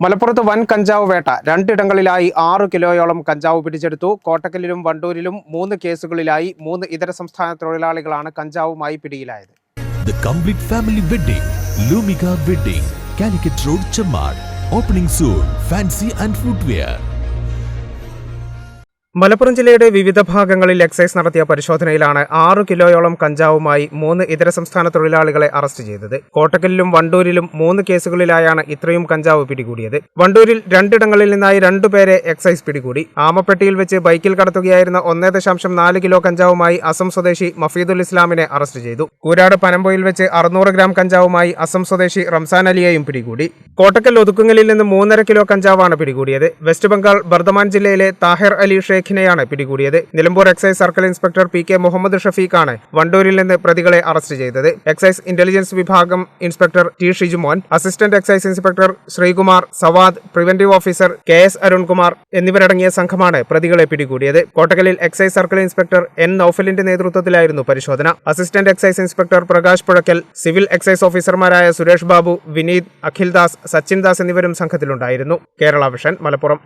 മലപ്പുറത്ത് വൻ കഞ്ചാവ് വേട്ട. രണ്ടിടങ്ങളിലായി 6 കിലോയോളം കഞ്ചാവ് പിടിച്ചെടുത്തു. കോട്ടക്കലിലും വണ്ടൂരിലും 3 കേസുകളിലായി 3 ഇതര സംസ്ഥാന തൊഴിലാളികളാണ് കഞ്ചാവുമായി പിടിയിലായത്. The complete family wedding, Lumika Wedding, Calicut Road, Chammad. Opening soon. Fancy and footwear. Malappuram ജില്ലയുടെ വിവിധ ഭാഗങ്ങളിൽ എക്സൈസ് നടത്തിയ പരിശോധനയിലാണ് 6 കിലോയോളം കഞ്ചാവുമായി 3 ഇതര സംസ്ഥാന തൊഴിലാളികളെ അറസ്റ്റ് ചെയ്തത്. കോട്ടക്കലിലും വണ്ടൂരിലും 3 കേസുകളിലായാണ് ഇത്രയും കഞ്ചാവ് പിടികൂടിയത്. വണ്ടൂരിൽ 2 ഇടങ്ങളിൽ നിന്നായി 2 പേരെ എക്സൈസ് പിടികൂടി. ആമപ്പെട്ടിയിൽ വെച്ച് ബൈക്കിൽ കടത്തുകയായിരുന്ന 1.4 കിലോ കഞ്ചാവുമായി അസം സ്വദേശി മഫീദുൽ ഇസ്ലാമിനെ അറസ്റ്റ് ചെയ്തു. കൂരാട് പനമ്പൊയിൽ വെച്ച് 600 ഗ്രാം കഞ്ചാവുമായി അസം സ്വദേശി റംസാൻ അലിയെയും പിടികൂടി. കോട്ടക്കൽ ഒതുക്കുങ്ങലിൽ നിന്ന് 3.5 കിലോ കഞ്ചാവാണ് പിടികൂടിയത്. വെസ്റ്റ് ബംഗാൾ ബർദമാൻ ജില്ലയിലെ താഹിർ അലി ഷേഖിനെയാണ് പിടികൂടിയത്. Nilambur excise circle inspector PK Muhammad ഷഫീഖാണ് വണ്ടൂരിൽ നിന്ന് പ്രതികളെ അറസ്റ്റ് ചെയ്തത്. എക്സൈസ് ഇന്റലിജൻസ് വിഭാഗം inspector T Shijumon, assistant excise inspector Sreekumar, Savad, preventive officer KS Arunkumar എന്നിവരടങ്ങിയ സംഘമാണ് പ്രതികളെ പിടികൂടിയത്. കോട്ടക്കലിൽ എക്സൈസ് സർക്കിൾ ഇൻസ്പെക്ടർ N നൌഫലിന്റെ നേതൃത്വത്തിലായിരുന്നു പരിശോധന. Assistant excise inspector Prakash Puzhakkal, civil excise ഓഫീസർമാരായ സുരേഷ് ബാബു, വിനീത്, അഖിൽദാസ്, സച്ചിൻ ദാസ് എന്നിവരും സംഘത്തിലുണ്ടായിരുന്നു. കേരള വിഷൻ, മലപ്പുറം.